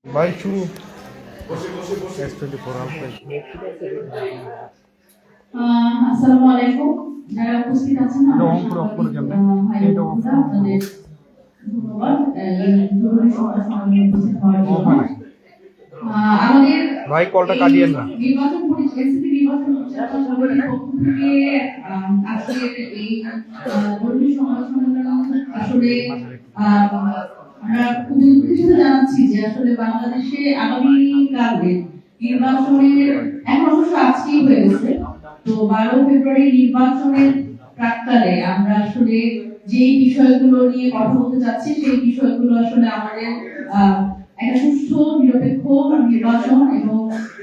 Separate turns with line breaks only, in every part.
ভাই শুরু S24
আসসালামু আলাইকুম। যারা উপস্থিত আছেন আপনাদের ধন্যবাদ জরুরি সংবাদ সম্মেলনে উপস্থিত হওয়ার জন্য। আমাদের
ভাই কলটা কাটিয়েন না।
নির্বাচন পরিস্থিতি নির্বাচন পরিচালনা কমিটির পক্ষ থেকে আজকে এই জরুরি সংবাদ সম্মেলন আসলে আমরা খুবই দুঃখের সাথে জানাচ্ছি যে আসলে বাংলাদেশে আগামীকালে নির্বাচনের এখন অবশ্য আজকেই হয়ে গেছে, তো 12 ফেব্রুয়ারি নির্বাচনের প্রাক্কালে আমরা আসলে যে বিষয়গুলো নিয়ে কথা বলতে যাচ্ছি সেই বিষয়গুলো আসলে আমাদের একটা সুষ্ঠু নিরপেক্ষ নির্বাচন এবং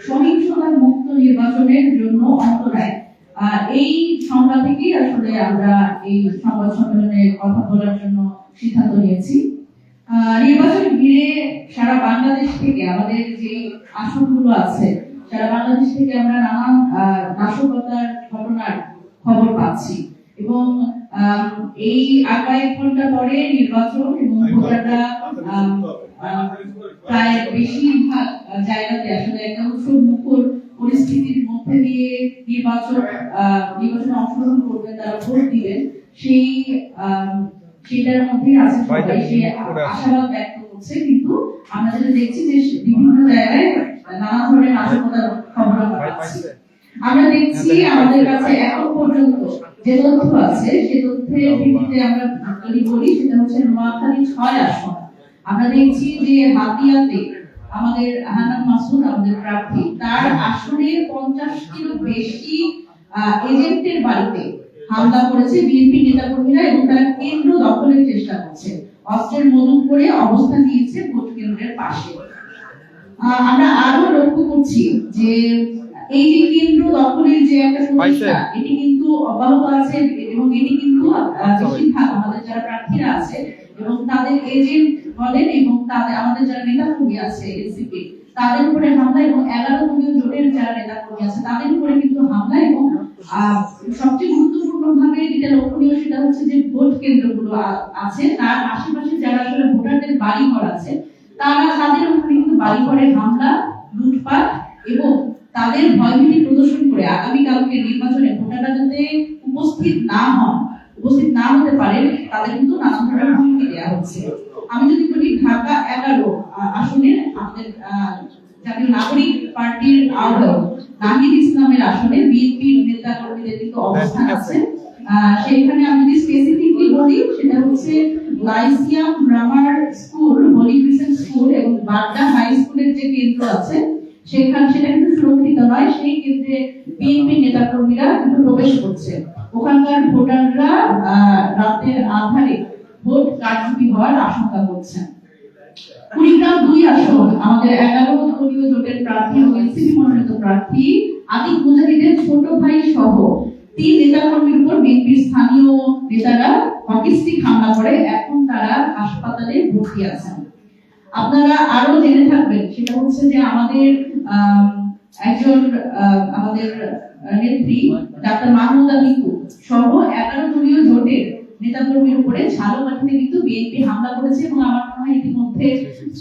সহিংসতা মুক্ত নির্বাচনের জন্য অন্তরায়। এই সংজ্ঞা থেকেই আসলে আমরা এই সংবাদ সম্মেলনে কথা বলার জন্য সিদ্ধান্ত নিয়েছি। নির্বাচন ঘিরে সারা বাংলাদেশ থেকে আমাদের যে আসনগুলো আছে সারা বাংলাদেশ থেকে আমরা নানান নাশকতার ঘটনার খবর পাচ্ছি এবং এই আগামী 1 ঘন্টা পরে নির্বাচন এবং ভোটাররা প্রায় বেশিরভাগ জায়গাতে আসলে একটা উৎসব মুখর পরিস্থিতির মধ্যে দিয়ে নির্বাচনে অংশগ্রহণ করবেন, তারা ভোট দিবেন, সেটার মধ্যে আছে সবাই সে আশাবাদ ব্যক্ত করছে। কিন্তু আমরা যেটা দেখছি যে বিভিন্ন জায়গায় নানা ধরনের নাশকতার খবর আমরা পাচ্ছি। আমরা দেখছি আমাদের কাছে এখন পর্যন্ত যে তথ্য আছে সে তথ্যের ভিত্তিতে আমরা যদি বলি সেটা হচ্ছে নোয়াখালী 6 আসন। আমরা দেখছি যে হাতিয়াতে আমাদের হান্নান মাসুদ আমাদের প্রার্থী তার আসনের 50টিরও বেশি এজেন্টের বাড়িতে হামলা করেছে বিএনপি নেতাকর্মীরা এবং তারা কেন্দ্র দখলের চেষ্টা করছে, অস্ত্রের মজুত করে অবস্থান নিয়েছে ভোট কেন্দ্রের পাশে। আমরা আরো লক্ষ্য করছি যে এই যে কেন্দ্র দখলের যে একটা সমস্যা এটি কিন্তু অব্যাহত আছে এবং এটি কিন্তু বেশিরভাগ আমাদের যারা প্রার্থীরা আছে এবং তাদের এজেন্ট বলেন এবং তাদের আমাদের যারা নেতা কর্মী আছে এনসিপি তাদের উপরে হামলা এবং 11 দলীয় জোটের যারা নেতা কর্মী আছে তাদের উপরে কিন্তু হামলা এবং সবচেয়ে গুরুত্বপূর্ণ ভাবে যেটা লক্ষণীয় সেটা হচ্ছে যে ভোট কেন্দ্রগুলো আছে তার আশেপাশে যারা আসলে ভোটারদের বাড়ি ঘর আছে তাদের উপরে কিন্তু বাড়ি ঘরের হামলা, লুটপাট এবং তাদের ভয়ভীতি প্রদর্শন করে আগামীকালকে নির্বাচনে ভোটাররা যাতে উপস্থিত না হতে পারে তাদের কিন্তু নানা ধরনের হুমকি দেওয়া হচ্ছে। আমি যদি বলি ঢাকা 11 আসনের আমাদের জাতীয় নাগরিক পার্টির আহ্বায়ক নাহিদ ইসলামের আসনে বিএনপির নেতা কর্মীদের কিন্তু অবস্থান আছে। সেখানে আমি যদি স্পেসিফিকলি বলি সেটা হচ্ছে Lyceum grammar school, Holy Crescent school এবং বাড্ডা হাই স্কুলের যে কেন্দ্র আছে সেটা কিন্তু সুরক্ষিত নয়, সেই কেন্দ্রে বিএনপি নেতা কর্মীরা কিন্তু প্রবেশ করছে। ওখানকার ভোটাররা রাতের আধারে ভোট কারচুপি হওয়ার আশঙ্কা করছেন। কুড়িগ্রাম 2 আসন আমাদের 11 দলীয় জোটের প্রার্থী ও এনসিপি মনোনীত প্রার্থী আতিক মুজাহিদের ছোট ভাই সহ 3 নেতা কর্মীর উপর বিএনপির স্থানীয় নেতারা হকিস্টিক হামলা করে এখন তারা হাসপাতালে ভর্তি আছেন। আপনারা আরো জেনে থাকবেন সেটা হচ্ছে যে আমাদের একজন আমাদের নেত্রী ডাক্তার মাহমুদা মিতু সহ 11 দলীয় জোটের নেতাকর্মীর উপরে ঝালকাঠিতে কিন্তু বিএনপি হামলা করেছে এবং আমার মনে হয় ইতিমধ্যে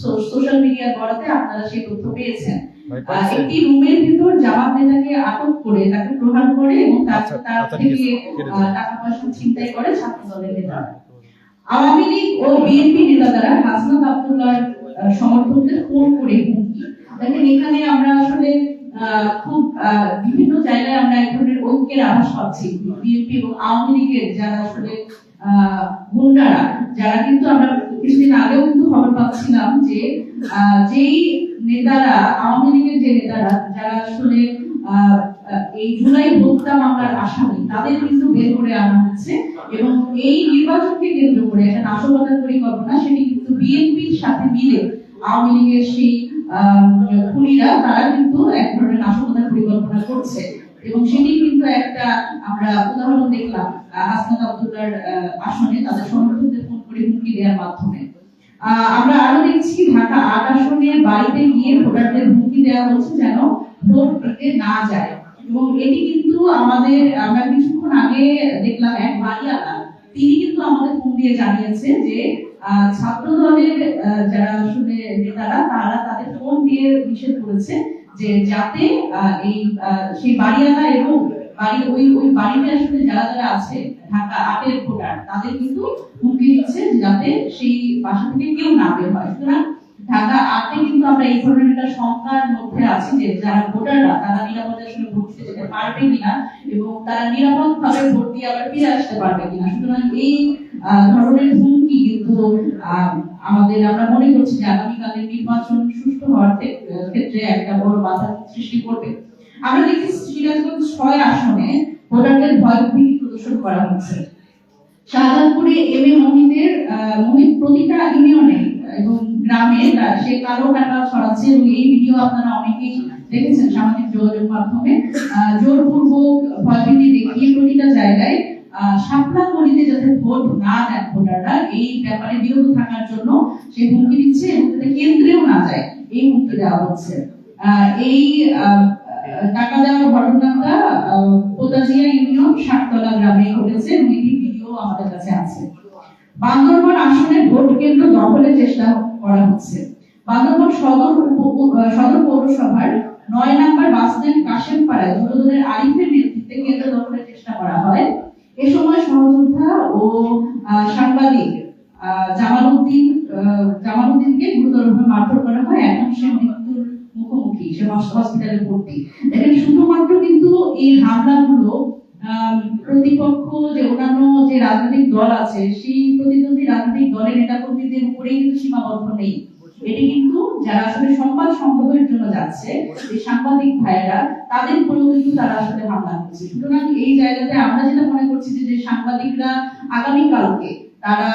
সোশ্যাল মিডিয়ার বরাতে আপনারা সেই তথ্য পেয়েছেন। একটি রুমের ভিতর জামাত নেতাকে আটক করে তাকে প্রহার করে এবং তার থেকে টাকা পয়সা ছিনতাই করে ছাত্র দলের নেতা। আওয়ামী লীগ ও বিএনপি নেতারা হাসনাত আব্দুল্লাহর সমর্থকদের ফোন করে হুমকি। দেখেন এখানে আমরা আসলে খুব বিভিন্ন জায়গায় আমরা এক ধরনের ঐক্যের আভাস পাচ্ছি। বিএনপি এবং আওয়ামী লীগের যারা আসলে গুন্ডারা যারা কিন্তু আমরা কিছুদিন আগেও কিন্তু খবর পাচ্ছিলাম যে যেই নেতারা আওয়ামী লীগের যে নেতারা যারা আসলে এই জুলাই হত্যা মামলার আসামি তাদের কিন্তু বের করে আনা হচ্ছে এবং এই নির্বাচনকে কেন্দ্র করে একটা নাশকতার পরিকল্পনা সেটি কিন্তু বিএনপির সাথে মিলে আওয়ামী লীগের সেই খুনিরা তারা কিন্তু এক ধরনের নাশকতার পরিকল্পনা করছে এবং সেটি কিন্তু একটা আমরা উদাহরণ দেখলাম হাসনাত আব্দুল্লাহর আসনে তাদের সমর্থকদের ফোন করে হুমকি দেওয়ার মাধ্যমে। আমরা আরো দেখছি ঢাকা 8 আসনে বাড়িতে গিয়ে ভোটারদের হুমকি দেওয়া হচ্ছে যেন ভোট দিতে না যায় এবং এটি কিন্তু আমরা কিছুক্ষণ আগে দেখলাম এক বাড়িওয়ালা তিনি কিন্তু আমাদের ফোন দিয়ে জানিয়েছে যে ছাত্র দলের যারা আসলে নেতারা তারা তাদের ফোন দিয়ে নিষেধ করেছে যে যাতে এই সেই বাড়িওয়ালা এবং ওই বাড়িতে আসলে যারা যারা আছে ঢাকা 8-এর ভোটার তাদের কিন্তু হুমকি দিচ্ছে যাতে সেই বাসা থেকে কেউ না বের হয়। সুতরাং ঢাকা 8-এ কিন্তু আমরা এই ধরনের একটা শঙ্কার মধ্যে আছি যে যারা ভোটাররা তারা নিরাপদে আসলে ভোট দিতে যেতে পারবে কিনা এবং তারা নিরাপদ ভাবে ভোট দিয়ে আবার ফিরে আসতে পারবে কিনা। সুতরাং এই ধরনের হুমকি কিন্তু আমাদের আমরা মনে করছি যে আগামীকালের নির্বাচন সুষ্ঠু হওয়ার ক্ষেত্রে একটা বড় বাধা সৃষ্টি করবে। আমরা দেখি সিরাজগঞ্জ 6 আসনে ভোটারদের ভয়ভীতি প্রদর্শন করা হচ্ছে। শাহজাদপুরে এম.এ. মোহিত প্রতিটা ইউনিয়নে এবং গ্রামে সে কালো টাকা ছড়াচ্ছে এবং এই ভিডিও আপনারা অনেকেই দেখেছেন সামাজিক যোগাযোগ মাধ্যমে। জোরপূর্বক ভয়ভীতি দেখিয়ে প্রতিটা জায়গায় শাপলা গলিতে যাতে ভোট না দেন ভোটাররা এই ব্যাপারে বিরত থাকার জন্য সে হুমকি দিচ্ছে এবং যাতে কেন্দ্রেও না যায় এই হুমকি দেওয়া হচ্ছে। এই টাকা দেওয়ার ঘটনাটা পোতাজিয়া ইউনিয়ন সাততলা গ্রামে ঘটেছে এবং এটি ভিডিও আমাদের কাছে আছে। বান্দরবান আসনে ভোট কেন্দ্র দখলের চেষ্টা করা হচ্ছে। বান্দরবান সদর পৌরসভার 9 নম্বর বাস স্ট্যান্ড কাশেমপাড়ায় যুবদলের আরিফের নেতৃত্বে কেন্দ্র দখলের চেষ্টা করা হয়। এ সময় সহযোদ্ধা ও সাংবাদিক জামালউদ্দিনকে গুরুতরভাবে মারধর করা হয়। এখন সে মৃত্যুর মুখোমুখি, সে হসপিটালে ভর্তি। দেখেন শুধুমাত্র কিন্তু এই হামলাগুলো প্রতিপক্ষ যে অন্যান্য যে রাজনৈতিক দল আছে সেই প্রতিদ্বন্দ্বী রাজনৈতিক দলের নেতাকর্মীদের উপরেই কিন্তু সীমাবদ্ধ নেই। এটি কিন্তু যারা আসলে সংবাদ সংগ্রহের জন্য যাচ্ছে এই সাংবাদিক ভাইয়েরা তাদের উপরেও কিন্তু তারা আসলে হামলা করছে। সুতরাং এই জায়গাতে আমরা যেটা মনে করছি যে সাংবাদিকরা আগামীকালকে তারা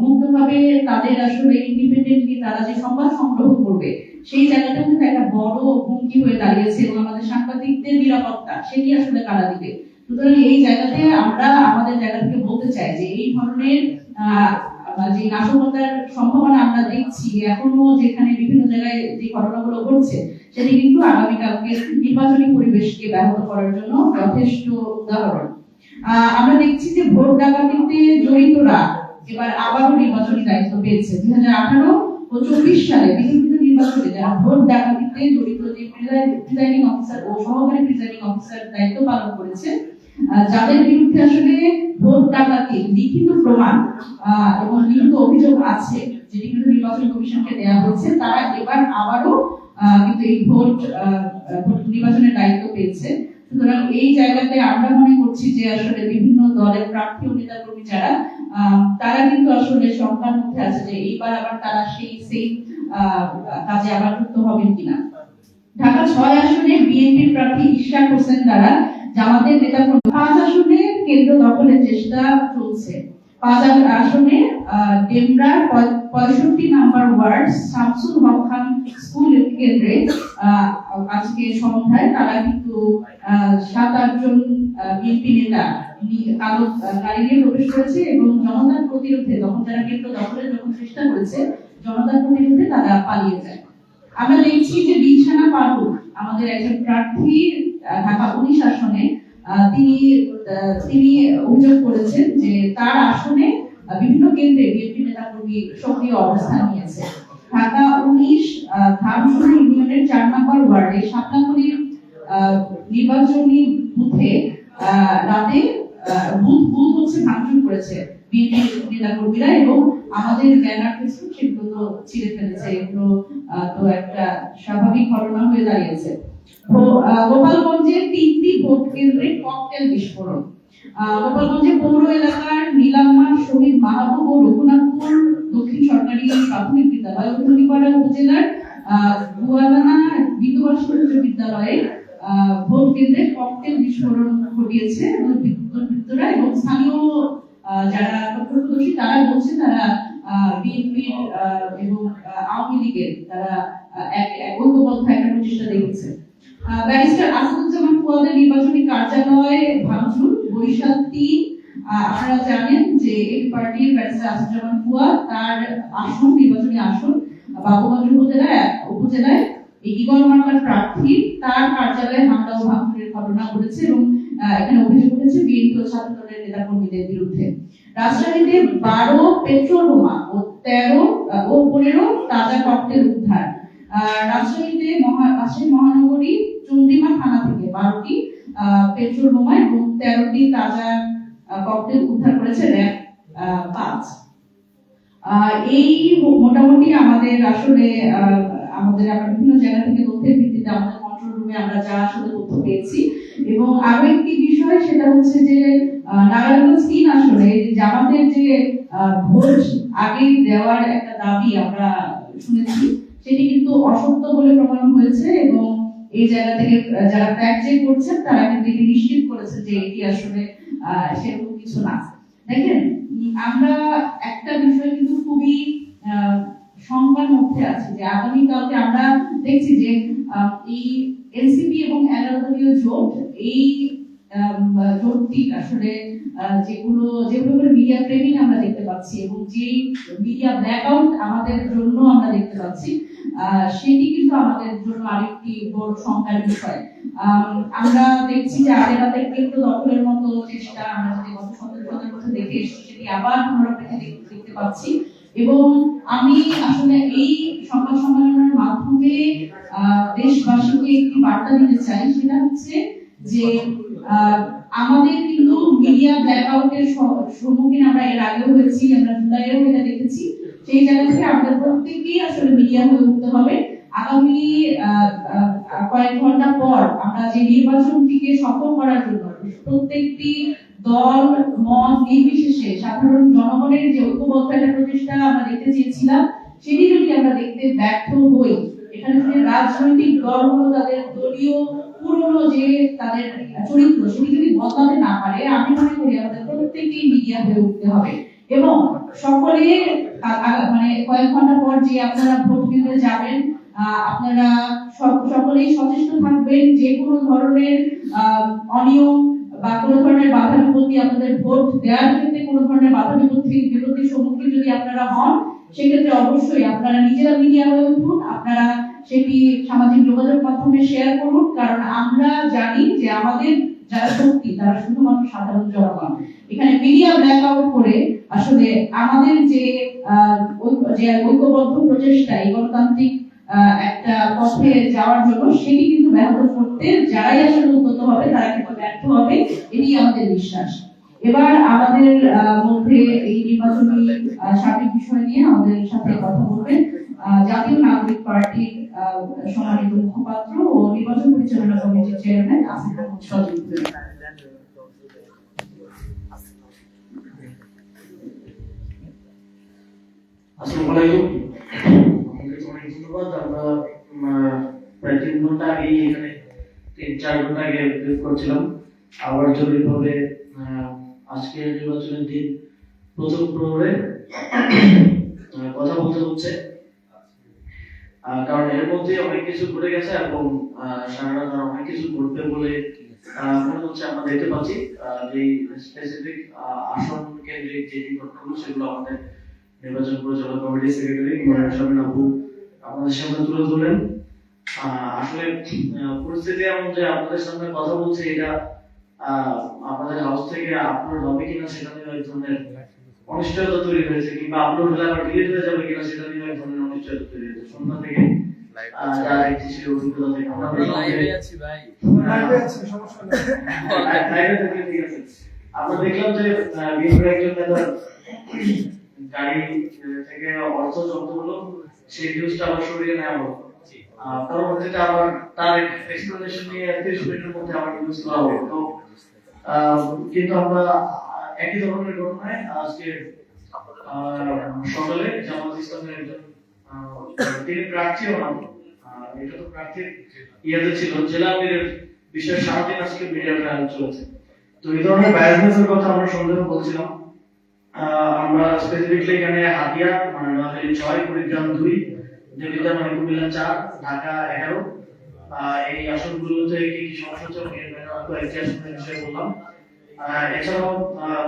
মুক্তভাবে তাদের আসলে ইন্ডিপেন্ডেন্টলি তারা যে সংবাদ সংগ্রহ করবে সেই জায়গাটা কিন্তু একটা বড় হুমকি হয়ে দাঁড়িয়েছে এবং আমাদের সাংবাদিকদের নিরাপত্তা সেটি আসলে কারা দিবে। সুতরাং এই জায়গাতে আমরা আমাদের জায়গা থেকে বলতে চাই যে এই ধরনের যে নাশকতার সম্ভাবনা আমরা দেখছি এখনো যেখানে বিভিন্ন জায়গায় যে ঘটনাগুলো ঘটছে সেটি কিন্তু আগামীকালকে নির্বাচনী পরিবেশকে ব্যাহত করার জন্য যথেষ্ট উদাহরণ। আমরা দেখছি যে ভোট ডাকাতিতে জড়িতরা এবার আবারও নির্বাচনী দায়িত্ব পেয়েছে। 2018 ও 24 সালে বিভিন্ন নির্বাচনে যারা ভোট ডাকাতিতে জড়িত যে প্রিজাইডিং অফিসার ও সহকারী প্রিজাইডিং অফিসার দায়িত্ব পালন করেছে যাদের বিরুদ্ধে আসলে ভোট ডাকাতি লিখিত প্রমাণ এবং লিখিত অভিযোগ আছে যেটি কিন্তু নির্বাচন কমিশনকে দেওয়া হয়েছে তারা এবার আবারও কিন্তু এই ভোট নির্বাচনের দায়িত্ব পেয়েছে। সুতরাং এই জায়গাতে আমরা মনে করছি যে আসলে বিভিন্ন দলের প্রার্থী ও নেতা কর্মী যারা তারা কিন্তু আসলে শঙ্কার মধ্যে আছে যে এইবার আবার তারা সেই কাজে আবার যুক্ত হবেন কিনা। ঢাকা 6 আসনে বিএনপির প্রার্থী ইশরাক হোসেন দ্বারা জামাতের নেতা কর্মী 5 আসনে কেন্দ্র দখলের চেষ্টা চলছে। 5 আসনে ডেমরার 65 নম্বর ওয়ার্ড শামসুল হক খান স্কুল কেন্দ্রে আজকে সন্ধ্যায় তারা কিন্তু 7-8 জন বিএনপি নেতা কালো গাড়ি নিয়ে প্রবেশ করেছে এবং জনতার প্রতিরোধে যখন তারা কেন্দ্র দখলের যখন চেষ্টা করেছে জনতার প্রতিরোধে তারা পালিয়ে যায়। আমরা দেখছি যে বিছানা পারু আমাদের একজন প্রার্থী ঢাকা 19 আসনে তিনি অভিযোগ করেছেন যে তার আসনে বিভিন্ন কেন্দ্রে বিএনপি নেতাকর্মী সক্রিয় অবস্থান নিয়েছে। ঢাকা 19 ধামসুর ইউনিয়নের 4 নম্বর ওয়ার্ডে শাপলাখলির নির্বাচনী বুথে রাতে বুথ হচ্ছে ভাঙচুর করেছে বিএনপি নেতাকর্মীরা এবং আমাদের ব্যানার ফেসবুক সেগুলো ছিঁড়ে ফেলেছে। এগুলো তো একটা স্বাভাবিক ঘটনা হয়ে দাঁড়িয়েছে। গোপালগঞ্জে 3টি ভোট কেন্দ্রে ককটেল বিস্ফোরণ। গোপালগঞ্জে পৌর এলাকার নীলাম্মার শহীদ মাহবুব ও রঘুনাথপুর দক্ষিণ সরকারি প্রাথমিক বিদ্যালয় ও টুনিপাড়া উপজেলার গুয়ালানা বিধবাসী উচ্চ বিদ্যালয়ে ভোট কেন্দ্রে ককটেল বিস্ফোরণ ঘটিয়েছে দুর্বৃত্তরা এবং স্থানীয় যারা প্রত্যক্ষদর্শী তারা বলছে তারা বিএনপি এবং আওয়ামী লীগের তারা ঐক্যবদ্ধ একটা প্রচেষ্টা দেখেছে। ব্যারিস্টার আসাদুজ্জামান ফুয়াদের নির্বাচনী কার্যালয় ভাঙচুর। বরিশাল 3 আপনারা জানেন যে এই পার্টির ব্যারিস্টার আসাদুজ্জামান ফুয়াদ তার আসন নির্বাচনী আসন বাবুগঞ্জ উপজেলায় ইগল মার্কার প্রার্থী তার কার্যালয়ে হামলা ও ভাঙচুরের ঘটনা ঘটেছে এবং এখানে অভিযোগ উঠেছে বিএনপি ও ছাত্র দলের নেতা কর্মীদের বিরুদ্ধে। রাজশাহীতে 12 পেট্রোল বোমা ও 15 তাজা ককটেল উদ্ধার। রাজশাহী মহানগরী চন্দ্রিমা থানা থেকে 12টি পেট্রোল বোমা এবং 13টি তাজা ককটেল উদ্ধার করেছে র্যাব 5। এই মোটামুটি আমাদের আসলে আমরা বিভিন্ন জায়গা থেকে তথ্যের ভিত্তিতে আমাদের কন্ট্রোল রুমে আমরা যা আসলে তথ্য পেয়েছি। এবং আরো একটি বিষয় সেটা হচ্ছে যে নাগারগঞ্জ 3 আসলে জামাতের যে ভোট আগে দেওয়ার একটা দাবি আমরা শুনেছি, সেটি কিন্তু অসত্য বলে প্রমাণ হয়েছে এবং এই জায়গা থেকে যারা ফ্যাক্ট চেক করছেন তারা কিন্তু এটি নিশ্চিত করেছে যে এটি আসলে সেরকম কিছু না। দেখেন, আমরা একটা বিষয় কিন্তু খুবই সংখ্যার মধ্যে আছে যে আগামীকালকে আমরা দেখছি যে এই এনসিপি এবং এনএলডব্লিউ জোট, এই জোটটি আসলে যেগুলো মিডিয়া ট্রেনিং আমরা দেখতে পাচ্ছি এবং যে মিডিয়া ব্ল্যাকআউট আমাদের জন্য আমরা দেখতে পাচ্ছি, সেটি কিন্তু আমাদের জন্য আরেকটি বড় সংখ্যার বিষয়। আমরা দেখছি যে আদালতে কেন্দ্র দখলের মতো চেষ্টা আমরা যদি গত 17 বছর দেখে এসেছি, সেটি আবার পুনরাবৃত্তি দেখতে পাচ্ছি। এবং আমি আসলে এই সংবাদ সম্মেলনের মাধ্যমে দেশবাসীকে একটি বার্তা দিতে চাই, সেটা হচ্ছে যে আমাদের কিন্তু মিডিয়া ব্ল্যাকআউটের সম্মুখীন আমরা এর আগেও হয়েছি, আমরা জুলাইয়েও এটা দেখেছি। সেই জায়গা থেকে আমাদের প্রত্যেকেই আসলে মিডিয়া হয়ে উঠতে হবে। আগামী কয়েক ঘন্টা পর আমরা যে নির্বাচনটিকে সফল করার জন্য প্রত্যেকটি দল মত নির্বিশেষে সাধারণ জনগণের যে ঐক্যবদ্ধ একটা প্রচেষ্টা আমরা দেখতে চেয়েছিলাম, সেটি যদি আমরা দেখতে ব্যর্থ হই, এখানে যদি রাজনৈতিক দলগুলো তাদের দলীয় পুরনো যে তাদের চরিত্র সেটি যদি বদলাতে না পারে, আমি মনে করি আমাদের প্রত্যেকেই মিডিয়া হয়ে উঠতে হবে। এবং সকলে মানে কয়েক ঘন্টা পর যে আপনারা ভোট দিতে যাবেন, আপনারা সকলেই সচেষ্ট থাকবেন। যে কোনো ধরনের অনিয়ম বা কোনো ধরনের বাধা বিপত্তি, আপনাদের ভোট দেওয়ার ক্ষেত্রে কোনো ধরনের বাধা বিপত্তির সম্মুখীন যদি আপনারা হন, সেক্ষেত্রে অবশ্যই আপনারা নিজেরা মিডিয়া হয়ে উঠুন, আপনারা সেটি সামাজিক যোগাযোগ মাধ্যমে শেয়ার করুন। কারণ আমরা জানি যে আমাদের যারা শক্তি তারা শুধুমাত্র সাধারণ জনগণ। এখানে মিডিয়া ব্ল্যাকআউট করে আসলে আমাদের যে ঐক্যবদ্ধ প্রচেষ্টা, এই গণতান্ত্রিক একটা পথে যাওয়ার জন্য, সেটি কিন্তু ব্যাহত করতে যারাই আসলে উদ্যত হবে তারা কিন্তু ব্যর্থ হবে, এটি আমাদের বিশ্বাস। এবার আমাদের মধ্যে এই নির্বাচনী সার্বিক বিষয় নিয়ে আমাদের সাথে কথা বলবেন জাতীয় নাগরিক পার্টির সম্মানিত মুখপাত্র ও নির্বাচন পরিচালনা কমিটির চেয়ারম্যান আসিফ মাহমুদ সজীব।
আসসালামু আলাইকুম। অনেক ধন্যবাদ। আমরা প্রায় 3 ঘন্টা আগে এখানে 3-4 ঘন্টা আগে ব্রিফ করছিলাম। আবার জরুরিভাবে আজকে নির্বাচনের দিন প্রথম প্রহরে কথা বলতে হচ্ছে, কারণ এর মধ্যে অনেক কিছু ঘটে গেছে এবং সারা রাত অনেক কিছু ঘটবে বলে মনে হচ্ছে। আমরা দেখতে পাচ্ছি যে স্পেসিফিক আসন কেন্দ্রিক যে ঘটনাগুলো সেগুলো আমাদের নির্বাচন পরিচালনা কমিটির সেক্রেটারি শামিন আপু আমাদের সামনে তুলে ধরলেন। আসলে পরিস্থিতি এমন যে আপনাদের সামনে কথা বলছে, এটা আপনাদের হাউস থেকে আপলোড হবে কিনা সেটা নিয়ে এক ধরনের অনিশ্চয়তা তৈরি হয়েছে, কিংবা আপলোড হলে আবার ডিলিট হয়ে যাবে কিনা সেটা নিয়ে এক ধরনের অনিশ্চয়তা তৈরি হয়েছে। সন্ধ্যা থেকে যারা দেখছি সেই অভিজ্ঞতা থেকে আমরা লাইভে আছি ভাই, লাইভে আছি, সমস্যা নেই, লাইভে থাকলে ঠিক আছে। আমরা দেখলাম যে বিএনপির একজন নেতা গাড়ি থেকে অর্থ জব্দ হলো, সেই নিউজটা আবার সরিয়ে নেওয়া হলো। পরবর্তীতে আবার তার এক্সপ্লেনেশন নিয়ে 30 মিনিটের মধ্যে আবার নিউজ করা হলো। তো কিন্তু আমরা একই ধরনের ঘটনায় আজকে সকালে জামাত ইসলামের একজন তিনি প্রার্থীও নন, এটা তো প্রার্থীর ইয়াতে ছিল, জেলা আমিরের বিষয়ে সারাদিন আজকে মিডিয়াতে চলেছে। তো এই ধরনের বায়াসনেসের কথা আমরা সন্দেহ বলছিলাম। আমরা স্পেসিফিকলি এখানে হাতিয়া নোয়াখালী 6, কুড়িগ্রাম 2, দেবিদ্যা কুমিল্লা 4, ঢাকা 11 এই আসনগুলোতে কি কি সমস্যা হচ্ছে কয়েকটি আসনের বিষয়ে বললাম। এছাড়াও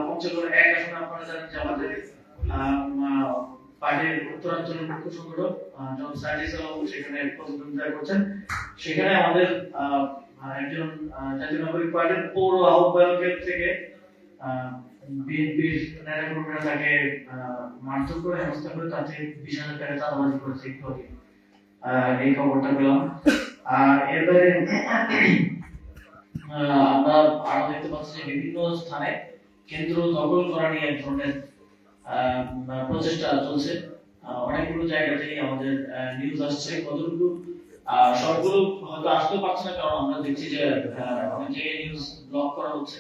পঞ্চগড় 1 আসনে আপনারা জানেন যে আমাদের পার্টির উত্তরাঞ্চলের মুখ্য সংগঠক জন সাইদিস সেখানে প্রতিদ্বন্দ্বিতা করছেন। সেখানে আমাদের একজন জাতীয় নাগরিক পার্টির পৌর আহ্বায়কের থেকে বিএনপির নেতাকর্মীরা তাকে মারধর করে হেনস্থা করে তাতে 20,000 টাকা চাঁদাবাজি করেছে একটু আগে। এই খবরটা পেলাম। আর এরপরে আমরা আরো দেখতে পাচ্ছি যে বিভিন্ন স্থানে কেন্দ্র দখল করা নিয়ে এক ধরনের প্রচেষ্টা চলছে। অনেকগুলো জায়গাতেই আমাদের নিউজ আসছে, কতটুকু সবগুলো হয়তো আসতে পারছে না, কারণ আমরা দেখছি যে অনেক জায়গায় নিউজ ব্লক করা হচ্ছে।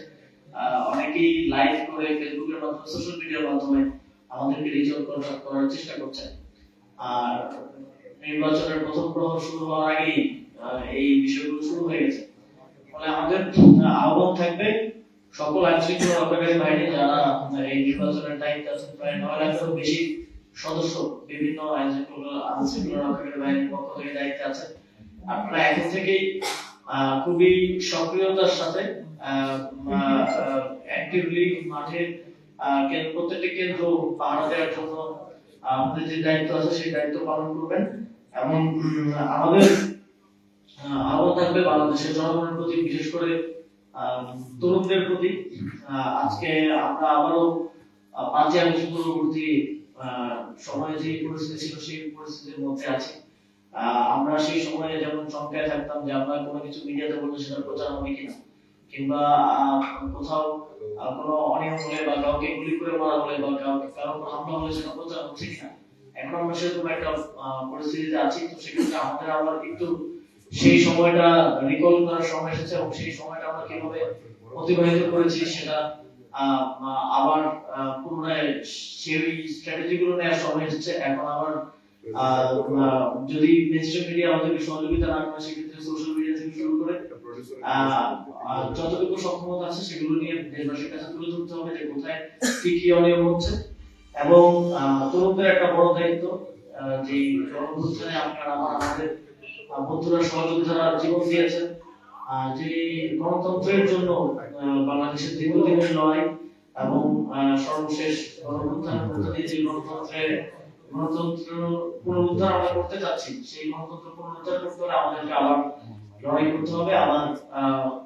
অনেকেই লাইভ করে ফেসবুকের মাধ্যমে, সোশ্যাল মিডিয়ার মাধ্যমে আমাদেরকে রিচ আউট করার চেষ্টা করছে। আর নির্বাচনের প্রথম প্রহর শুরু হওয়ার আগেই এই বিষয়গুলো শুরু হয়ে গেছে। ফলে আমাদের আহ্বান থাকবে সকল আইন শৃঙ্খলা রক্ষাকারী বাহিনী যারা এই নির্বাচনের দায়িত্বে আছেন, প্রায় 9 লাখেরও বেশি সদস্য বিভিন্ন আইন শৃঙ্খলা রক্ষাকারী বাহিনীর পক্ষ থেকে দায়িত্বে আছেন। আপনারা এখন থেকেই খুবই সক্রিয়তার সাথে অ্যাক্টিভলি মাঠে প্রত্যেকটি কেন্দ্র পাহারা দেওয়ার জন্য আমাদের যে দায়িত্ব আছে সেই দায়িত্ব পালন করবেন। এবং আমাদের আহ্বান থাকবে বাংলাদেশের জনগণের প্রতি, বিশেষ করে তরুণদের প্রতি। আজকে আমরা আবারও 5ই আগস্ট পূর্ববর্তী সময়ে যে পরিস্থিতি ছিল সেই পরিস্থিতির মধ্যে আছি। আমরা সেই সময়ে যেমন চমকায় থাকতাম যে আমরা কোনো কিছু মিডিয়াতে বললে সেটা প্রচার হবে কিনা, কিংবা কোথাও কোনো অনিয়ম হলে বা কাউকে গুলি করে মারা হলে বা কারো হামলা হলে সেটা প্রচার হচ্ছে কিনা। এখন আমরা সেরকম একটা পরিস্থিতিতে আছি। তো সেক্ষেত্রে আমাদের আবার একটু সেই সময়টা রিকল করার সময় এসেছে, এবং সেই সময়টা আমরা কিভাবে অতিবাহিত করেছি সেটা আবার পুনরায় সেই স্ট্র্যাটেজি গুলো নেওয়ার সময় এসেছে। এখন আবার যদি মেইনস্ট্রিম মিডিয়া আমাদেরকে সহযোগিতা না করে, সেক্ষেত্রে সোশ্যাল মিডিয়া থেকে শুরু করে যতটুকু সক্ষমতা আছে সেগুলো নিয়ে দেশবাসীর কাছে তুলে ধরতে হবে যে কোথায় কি কি অনিয়ম হচ্ছে। এবং তরুণদের একটা বড় দায়িত্ব, যে গণঅভ্যুত্থানে আপনারা আমাদের বন্ধুরা সহযোদ্ধারা জীবন দিয়েছেন, যে গণতন্ত্রের জন্য বাংলাদেশের দীর্ঘদিনের লড়াই এবং সর্বশেষ গণঅভ্যুত্থানের মধ্য দিয়ে যে গণতন্ত্র পুনরুদ্ধার আমরা করতে যাচ্ছি, সেই গণতন্ত্র পুনরুদ্ধার করতে হলে আমাদেরকে আবার লড়াই করতে হবে, আবার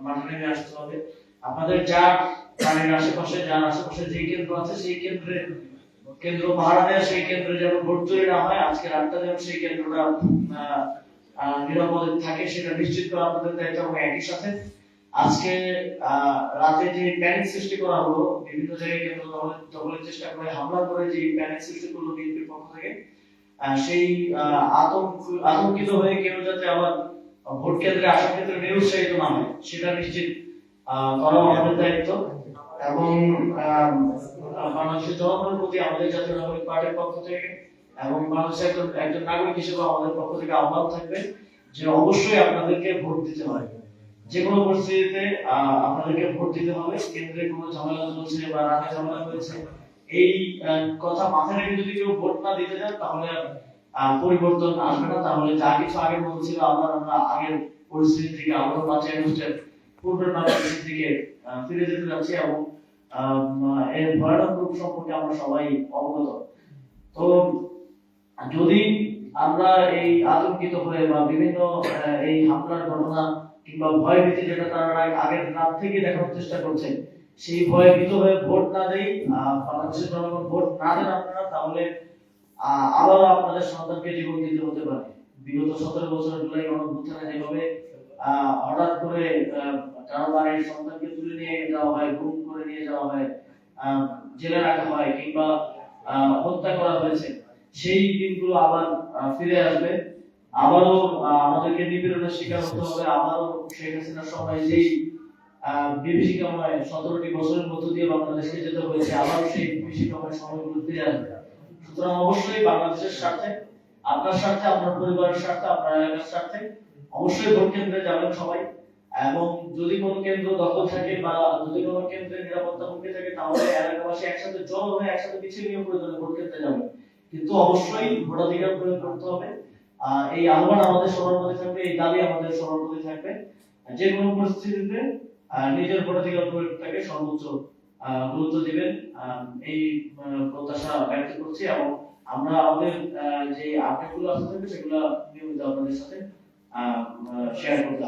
মাঠে নেমে আসতে হবে। আপনাদের যার বাড়ির আশেপাশে, যার আশেপাশে যে কেন্দ্র আছে সেই কেন্দ্র পাহারা দেওয়া, সেই কেন্দ্রে যেন ভোট চুরি না হয়, আজকে রাতটা যেন সেই কেন্দ্রটা নিরাপদে থাকে সেটা নিশ্চিত করা আপনাদের দায়িত্ব। এবং একই সাথে আজকে রাতে যে প্যানিক সৃষ্টি করা হলো, বিভিন্ন জায়গায় কেন্দ্র দখলের চেষ্টা করে হামলা করে যে প্যানিক সৃষ্টি করলো বিএনপির পক্ষ থেকে, সেই আতঙ্কিত হয়ে কেউ যাতে আবার ভোট কেন্দ্রে আসার ক্ষেত্রে নিরুৎসাহিত না হয় সেটা নিশ্চিত করা আমাদের দায়িত্ব। এবং বাংলাদেশের জনগণের প্রতি আমাদের জাতীয় নাগরিক পার্টির পক্ষ থেকে এবং বাংলাদেশের একজন নাগরিক হিসেবে আমাদের পক্ষ থেকে আহ্বান থাকবে যে অবশ্যই আপনাদেরকে ভোট দিতে হয়। যে কোনো পরিস্থিতিতে আপনাদেরকে ভোট দিতে হবে। কেন্দ্রে কোনো ঝামেলা চলছে বা রাতে ঝামেলা হয়েছে, এই কথা মাথায় রেখে যদি কেউ ভোট না দিতে চান তাহলে পরিবর্তন আসবে না। তাহলে যা কিছু আগের মতো ছিল আমরা আগের পরিস্থিতি থেকে আবারও 5ই আগস্টের পূর্বের বাংলাদেশের দিকে ফিরে যেতে যাচ্ছি, এবং এর ভয়ানক রূপ সম্পর্কে আমরা সবাই অবগত। তো যদি আমরা এই আতঙ্কিত হয়ে বা বিভিন্ন এই হামলার ঘটনা কিংবা ভয় ভীতি যেটা তারা আগের রাত থেকে দেখানোর চেষ্টা করছে, সেই ভয়ে ভীত হয়ে ভোট না দেই, বাংলাদেশের জনগণ ভোট না দেন আপনারা, তাহলে আবারও আপনাদের সন্তানকে জীবন দিতে হতে পারে। বিগত 17 বছরের জুলাই গণঅভ্যুত্থানে যেভাবে হঠাৎ করে কারো বাড়ির সন্তানকে তুলে নিয়ে যাওয়া হয়, গুম করে নিয়ে যাওয়া হয়, জেলে রাখা হয় কিংবা হত্যা করা হয়েছে, সেই দিনগুলো আবার ফিরে আসবে। আবারও আমাদেরকে নিপীড়নের শিকার হতে হবে। আবারও শেখ হাসিনার সময় যেই বিভীষিকাময় 17টি বছরের মধ্য দিয়ে বাংলাদেশকে যেতে হয়েছে, আবারও সেই বিভীষিকাময় সময়গুলো ফিরে আসবে। সুতরাং অবশ্যই বাংলাদেশের স্বার্থে, আপনার স্বার্থে, আপনার পরিবারের স্বার্থে, আপনার এলাকার স্বার্থে অবশ্যই ভোট কেন্দ্রে যাবেন সবাই। এবং যদি কোনো কেন্দ্র দখল থাকে বা যদি কোনো কেন্দ্রে নিরাপত্তা হুমকি থাকে, তাহলে এলাকাবাসী একসাথে জড়ো হয়ে একসাথে মিছিল নিয়ে প্রয়োজনে ভোট কেন্দ্রে যাবেন। কিন্তু অবশ্যই ভোটাধিকার প্রয়োগ করতে হবে। এই আহ্বান আমাদের সবার মধ্যে থাকবে, এই দাবি আমাদের সবার মধ্যে থাকবে। যে কোনো পরিস্থিতিতে নিজের ভোটাধিকার প্রয়োগটাকে সর্বোচ্চ গুরুত্ব দিবেন, এই প্রত্যাশা ব্যক্ত করছি। এবং আমরা আমাদের যে আপডেটগুলো আসতে থাকবে সেগুলো নিয়মিত আপনাদের সাথে শেয়ার করতে